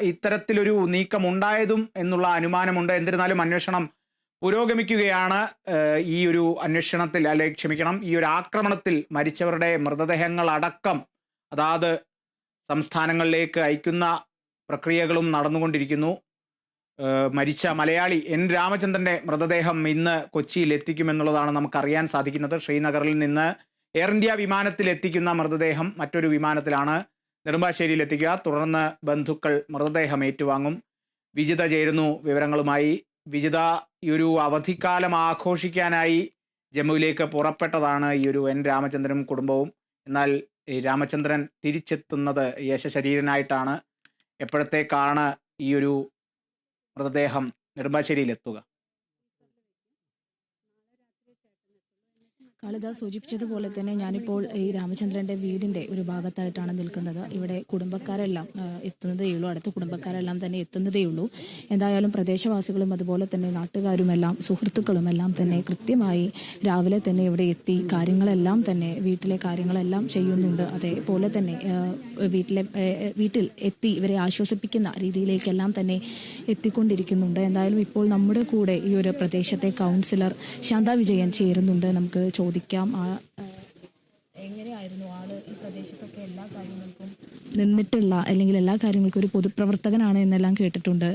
ഇത്തരത്തിലൊരു നീക്കം ഉണ്ടായതും എന്നുള്ള അനുമാനമുണ്ട്. എന്നിരുന്നാലും അന്വേഷണം പുരോഗമിക്കുകയാണ്. ഈ ഒരു അന്വേഷണത്തിൽ ഈ ഒരു ആക്രമണത്തിൽ മരിച്ചവരുടെ മൃതദേഹങ്ങൾ അടക്കം അതാത് സംസ്ഥാനങ്ങളിലേക്ക് അയക്കുന്ന പ്രക്രിയകളും നടന്നുകൊണ്ടിരിക്കുന്നു. മരിച്ച മലയാളി എൻ രാമചന്ദ്രന്റെ മൃതദേഹം ഇന്ന് കൊച്ചിയിൽ എത്തിക്കുമെന്നുള്ളതാണ് നമുക്കറിയാൻ സാധിക്കുന്നത്. ശ്രീനഗറിൽ നിന്ന് എയർ ഇന്ത്യ വിമാനത്തിൽ എത്തിക്കുന്ന മൃതദേഹം മറ്റൊരു വിമാനത്തിലാണ് നെടുമ്പാശ്ശേരിയിൽ എത്തിക്കുക. തുടർന്ന് ബന്ധുക്കൾ മൃതദേഹം ഏറ്റുവാങ്ങും. വിജിത ചേരുന്നു വിവരങ്ങളുമായി. വിജിത, ഈ ഒരു അവധിക്കാലം ആഘോഷിക്കാനായി ജമ്മുവിലേക്ക് പുറപ്പെട്ടതാണ് ഈ ഒരു എൻ രാമചന്ദ്രനും കുടുംബവും. എന്നാൽ ഈ രാമചന്ദ്രൻ തിരിച്ചെത്തുന്നത് യശശരീരനായിട്ടാണ്. എപ്പോഴത്തേക്കാണ് ഈ ഒരു മൃതദേഹം നെടുമ്പാശ്ശേരിയിൽ എത്തുക? കാളിദാസ് സൂചിപ്പിച്ചതുപോലെ തന്നെ ഞാനിപ്പോൾ ഈ രാമചന്ദ്രന്റെ വീടിന്റെ ഒരു ഭാഗത്തായിട്ടാണ് നിൽക്കുന്നത്. ഇവിടെ കുടുംബക്കാരെല്ലാം എത്തുന്നതേയുള്ളൂ, അടുത്ത കുടുംബക്കാരെല്ലാം തന്നെ എത്തുന്നതേയുള്ളൂ. എന്തായാലും പ്രദേശവാസികളും അതുപോലെ തന്നെ നാട്ടുകാരുമെല്ലാം സുഹൃത്തുക്കളുമെല്ലാം തന്നെ കൃത്യമായി രാവിലെ തന്നെ ഇവിടെ എത്തി കാര്യങ്ങളെല്ലാം തന്നെ വീട്ടിലെ കാര്യങ്ങളെല്ലാം ചെയ്യുന്നുണ്ട്. അതേപോലെ തന്നെ വീട്ടിൽ എത്തി ഇവരെ ആശ്വസിപ്പിക്കുന്ന രീതിയിലേക്കെല്ലാം തന്നെ എത്തിക്കൊണ്ടിരിക്കുന്നുണ്ട്. എന്തായാലും ഇപ്പോൾ നമ്മുടെ കൂടെ ഈ ഒരു പ്രദേശത്തെ കൗൺസിലർ ശാന്ത വിജയൻ ചേരുന്നുണ്ട്. നമുക്ക് ചോദിക്കാം, എങ്ങനെയായിരുന്നു ആള് ഈ പ്രദേശത്തൊക്കെ എല്ലാ കാര്യങ്ങൾക്കും നിന്നിട്ടുള്ള അല്ലെങ്കിൽ എല്ലാ കാര്യങ്ങൾക്കും ഒരു പൊതുപ്രവർത്തകനാണ് എന്നെല്ലാം കേട്ടിട്ടുണ്ട്.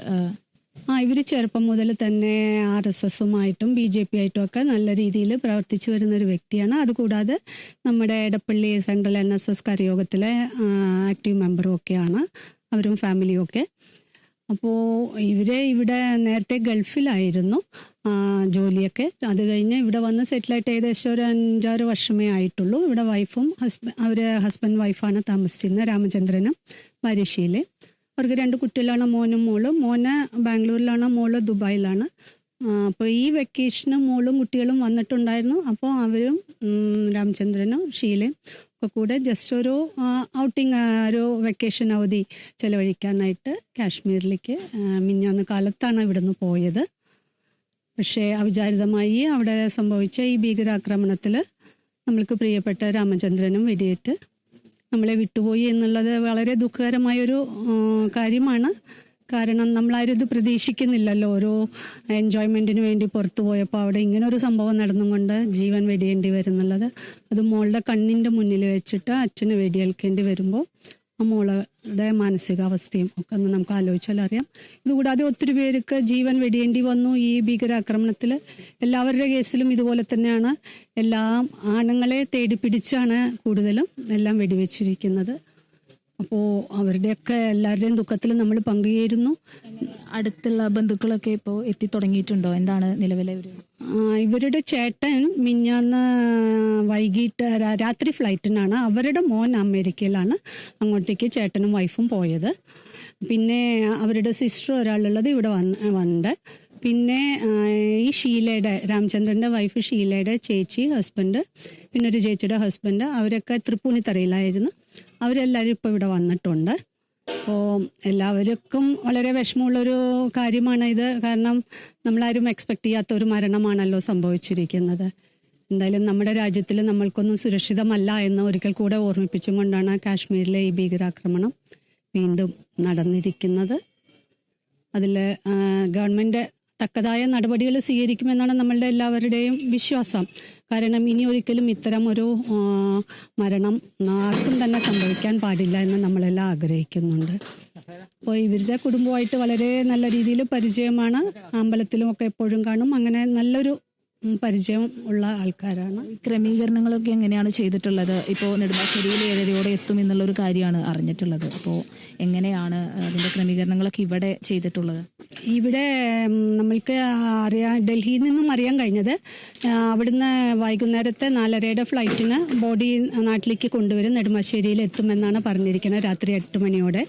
ഇവര് ചെറുപ്പം മുതൽ തന്നെ RSSുമായിട്ടും BJP ആയിട്ടും ഒക്കെ നല്ല രീതിയിൽ പ്രവർത്തിച്ചു വരുന്ന ഒരു വ്യക്തിയാണ്. അതുകൂടാതെ നമ്മുടെ എടപ്പള്ളി സെൻട്രൽ NSS കരയോഗത്തിലെ ആക്റ്റീവ് മെമ്പറും ഒക്കെയാണ്, അവരും ഫാമിലിയും ഒക്കെ. അപ്പോൾ ഇവിടെ നേരത്തെ ഗൾഫിലായിരുന്നു ജോലിയൊക്കെ. അത് കഴിഞ്ഞ് ഇവിടെ വന്ന് സെറ്റിലായിട്ട് ഏകദേശം ഒരു 5-6 വർഷമേ ആയിട്ടുള്ളൂ. ഇവിടെ വൈഫും ഹസ്ബൻഡ് വൈഫാണ് താമസിച്ചിരുന്നത്, രാമചന്ദ്രനും ഭാര്യശീല്. അവർക്ക് 2 കുട്ടികളാണ്, മോനും മോളും. മോന് ബാംഗ്ലൂരിലാണ്, മോള് ദുബായിലാണ്. അപ്പോൾ ഈ വെക്കേഷന് മോളും കുട്ടികളും വന്നിട്ടുണ്ടായിരുന്നു. അപ്പോൾ അവരും രാമചന്ദ്രനും ഷീലയും ഒക്കെ കൂടെ ജസ്റ്റ് ഒരു ഔട്ടിങ്, ഒരു വെക്കേഷൻ അവധി ചെലവഴിക്കാനായിട്ട് കാശ്മീരിലേക്ക് മിഞ്ഞാന്ന് കാലത്താണ് ഇവിടുന്ന് പോയത്. പക്ഷേ അവിചാരിതമായി അവിടെ സംഭവിച്ച ഈ ഭീകരാക്രമണത്തിൽ നമ്മൾക്ക് പ്രിയപ്പെട്ട രാമചന്ദ്രനും വെടിയേറ്റ് നമ്മളെ വിട്ടുപോയി എന്നുള്ളത് വളരെ ദുഃഖകരമായൊരു കാര്യമാണ്. കാരണം നമ്മളാരും ഇത് പ്രതീക്ഷിക്കുന്നില്ലല്ലോ. ഒരു എൻജോയ്മെൻറ്റിന് വേണ്ടി പുറത്തു പോയപ്പോൾ അവിടെ ഇങ്ങനെ ഒരു സംഭവം നടന്നുകൊണ്ട് ജീവൻ വെടിയേണ്ടി വരുന്നുള്ളത്, അത് മോളുടെ കണ്ണിൻ്റെ മുന്നിൽ വെച്ചിട്ട് അച്ഛന് വെടിയേൽക്കേണ്ടി വരുമ്പോൾ ആ മോളുടെ മാനസികാവസ്ഥയും ഒക്കെ ഒന്ന് നമുക്ക് ആലോചിച്ചാൽ അറിയാം. ഇതുകൂടാതെ ഒത്തിരി പേർക്ക് ജീവൻ വെടിയേണ്ടി വന്നു ഈ ഭീകരാക്രമണത്തിൽ. എല്ലാവരുടെ കേസിലും ഇതുപോലെ തന്നെയാണ്. എല്ലാം ആണുങ്ങളെ തേടി പിടിച്ചാണ് കൂടുതലും എല്ലാം വെടിവെച്ചിരിക്കുന്നത്. അപ്പോൾ അവരുടെയൊക്കെ എല്ലാവരുടെയും ദുഃഖത്തിൽ നമ്മൾ പങ്കുചേരുന്നു. അടുത്തുള്ള ബന്ധുക്കളൊക്കെ ഇപ്പോൾ എത്തിത്തുടങ്ങിയിട്ടുണ്ടോ? എന്താണ് നിലവിലെ ഇവരുടെ ചേട്ടൻ മിഞ്ഞാന്ന് വൈകിട്ട് രാത്രി ഫ്ലൈറ്റിനാണ്, അവരുടെ മോൻ അമേരിക്കയിലാണ്, അങ്ങോട്ടേക്ക് ചേട്ടനും വൈഫും പോയത്. പിന്നെ അവരുടെ സിസ്റ്റർ ഒരാളുള്ളത് ഇവിടെ വന്നിട്ട്. പിന്നെ ഈ ഷീലയുടെ, രാമചന്ദ്രൻ്റെ വൈഫ് ഷീലയുടെ ചേച്ചി, ഹസ്ബൻഡ്, പിന്നെ ഒരു ചേച്ചിയുടെ ഹസ്ബൻഡ്, അവരൊക്കെ തൃപ്പൂണിത്തറയിലായിരുന്നു. അവരെല്ലാവരും ഇപ്പോൾ ഇവിടെ വന്നിട്ടുണ്ട്. അപ്പോൾ എല്ലാവർക്കും വളരെ വിഷമമുള്ളൊരു കാര്യമാണ് ഇത്. കാരണം നമ്മളാരും എക്സ്പെക്ട് ചെയ്യാത്ത ഒരു മരണമാണല്ലോ സംഭവിച്ചിരിക്കുന്നത്. എന്തായാലും നമ്മുടെ രാജ്യത്തിൽ നമ്മൾക്കൊന്നും സുരക്ഷിതമല്ല എന്ന് ഒരിക്കൽ കൂടെ ഓർമ്മിപ്പിച്ചും കൊണ്ടാണ് കാശ്മീരിലെ ഈ ഭീകരാക്രമണം വീണ്ടും നടന്നിരിക്കുന്നത്. അതിൽ ഗവൺമെൻറ് തക്കതായ നടപടികൾ സ്വീകരിക്കുമെന്നാണ് നമ്മളുടെ എല്ലാവരുടെയും വിശ്വാസം. കാരണം ഇനി ഒരിക്കലും ഇത്തരം ഒരു മരണം ആർക്കും തന്നെ സംഭവിക്കാൻ പാടില്ല എന്ന് നമ്മളെല്ലാം ആഗ്രഹിക്കുന്നുണ്ട്. അപ്പോൾ ഇവരുടെ കുടുംബമായിട്ട് വളരെ നല്ല രീതിയിൽ പരിചയമാണ്. അമ്പലത്തിലുമൊക്കെ എപ്പോഴും കാണും. അങ്ങനെ നല്ലൊരു പരിചയം ഉള്ള ആൾക്കാരാണ്. ക്രമീകരണങ്ങളൊക്കെ എങ്ങനെയാണ് ചെയ്തിട്ടുള്ളത്? ഇപ്പോൾ നെടുമ്പാശ്ശേരിയിൽ 7:30 എത്തും എന്നുള്ളൊരു കാര്യമാണ് അറിഞ്ഞിട്ടുള്ളത്. അപ്പോൾ എങ്ങനെയാണ് അതിൻ്റെ ക്രമീകരണങ്ങളൊക്കെ ഇവിടെ ചെയ്തിട്ടുള്ളത്? ഇവിടെ നമ്മൾക്ക് ഡൽഹിയിൽ നിന്നും അറിയാൻ കഴിഞ്ഞത്, അവിടുന്ന് വൈകുന്നേരത്തെ 4:30 ഫ്ലൈറ്റിന് ബോഡി നാട്ടിലേക്ക് കൊണ്ടുവരും, നെടുമ്പാശ്ശേരിയിൽ എത്തുമെന്നാണ് പറഞ്ഞിരിക്കുന്നത് രാത്രി 8 മണിയോടെ.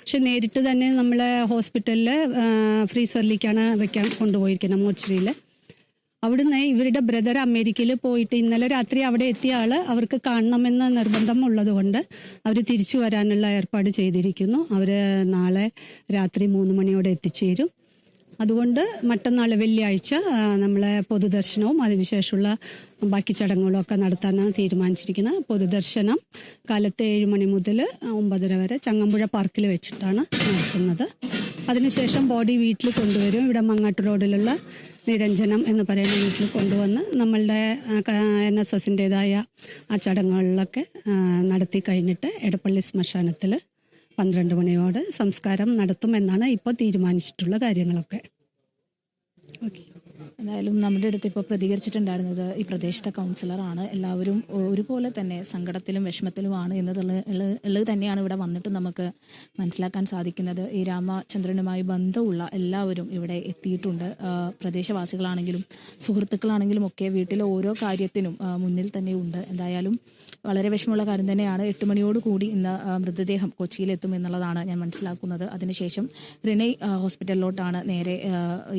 പക്ഷെ നേരിട്ട് തന്നെ നമ്മളെ ഹോസ്പിറ്റലിൽ ഫ്രീസറിലേക്കാണ് കൊണ്ടുപോയിരിക്കുന്നത്, മോർച്ചറിയിൽ. അവിടുന്ന് ഇവരുടെ ബ്രദർ അമേരിക്കയിൽ പോയിട്ട് ഇന്നലെ രാത്രി അവിടെ എത്തിയ ആള് അവർക്ക് കാണണമെന്ന് നിർബന്ധം ഉള്ളത് കൊണ്ട് അവർ തിരിച്ചു വരാനുള്ള ഏർപ്പാട് ചെയ്തിരിക്കുന്നു. അവർ നാളെ രാത്രി 3 മണിയോടെ എത്തിച്ചേരും. അതുകൊണ്ട് മറ്റന്നാൾ വെള്ളിയാഴ്ച നമ്മളെ പൊതുദർശനവും അതിനുശേഷമുള്ള ബാക്കി ചടങ്ങുകളും ഒക്കെ നടത്താനാണ് തീരുമാനിച്ചിരിക്കുന്നത്. പൊതുദർശനം കാലത്ത് 7 മണി മുതൽ 9:30 വരെ ചങ്ങമ്പുഴ പാർക്കിൽ വെച്ചിട്ടാണ് നടത്തുന്നത്. അതിനുശേഷം ബോഡി വീട്ടിൽ കൊണ്ടുവരും. ഇവിടെ മങ്ങാട്ട് റോഡിലുള്ള നിരഞ്ജനം എന്ന് പറയുന്ന വീട്ടിൽ കൊണ്ടുവന്ന് നമ്മളുടെ NSSൻ്റെതായ ആ ചടങ്ങുകളിലൊക്കെ നടത്തി കഴിഞ്ഞിട്ട് എടപ്പള്ളി ശ്മശാനത്തിൽ 12 മണിയോടെ സംസ്കാരം നടത്തുമെന്നാണ് ഇപ്പോൾ തീരുമാനിച്ചിട്ടുള്ള കാര്യങ്ങളൊക്കെ. ഓക്കെ. എന്തായാലും നമ്മുടെ അടുത്ത് ഇപ്പോൾ പ്രതികരിച്ചിട്ടുണ്ടായിരുന്നത് ഈ പ്രദേശത്തെ കൗൺസിലറാണ്. എല്ലാവരും ഒരുപോലെ തന്നെ സങ്കടത്തിലും വിഷമത്തിലുമാണ് എന്നുള്ളത് തന്നെയാണ് ഇവിടെ വന്നിട്ട് നമുക്ക് മനസ്സിലാക്കാൻ സാധിക്കുന്നത്. ഈ രാമചന്ദ്രനുമായി ബന്ധമുള്ള എല്ലാവരും ഇവിടെ എത്തിയിട്ടുണ്ട്. പ്രദേശവാസികളാണെങ്കിലും സുഹൃത്തുക്കളാണെങ്കിലും ഒക്കെ വീട്ടിലെ ഓരോ കാര്യത്തിനും മുന്നിൽ തന്നെ ഉണ്ട്. എന്തായാലും വളരെ വിഷമമുള്ള കാര്യം തന്നെയാണ്. 8 മണിയോടുകൂടി ഇന്ന് മൃതദേഹം കൊച്ചിയിലെത്തും എന്നുള്ളതാണ് ഞാൻ മനസ്സിലാക്കുന്നത്. അതിനുശേഷം റിനൈ ഹോസ്പിറ്റലിലോട്ടാണ് നേരെ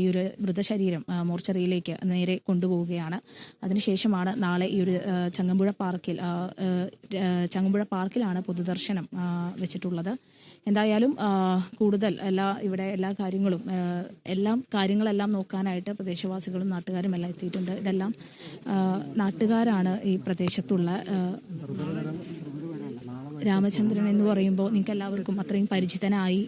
ഈ ഒരു മൃതശരീരം മോർച്ചറിയിലേക്ക് നേരെ കൊണ്ടുപോവുകയാണ്. അതിനുശേഷമാണ് നാളെ ഈ ഒരു ചങ്ങമ്പുഴ പാർക്കിലാണ് പൊതുദർശനം വെച്ചിട്ടുള്ളത്. എന്തായാലും കൂടുതൽ എല്ലാ കാര്യങ്ങളെല്ലാം നോക്കാനായിട്ട് പ്രദേശവാസികളും നാട്ടുകാരും എല്ലാം എത്തിയിട്ടുണ്ട്. ഇതെല്ലാം നാട്ടുകാരാണ്. ഈ പ്രദേശത്തുള്ള രാമചന്ദ്രൻ എന്ന് പറയുമ്പോൾ നിങ്ങൾക്ക് എല്ലാവർക്കും അത്രയും പരിചിതനായി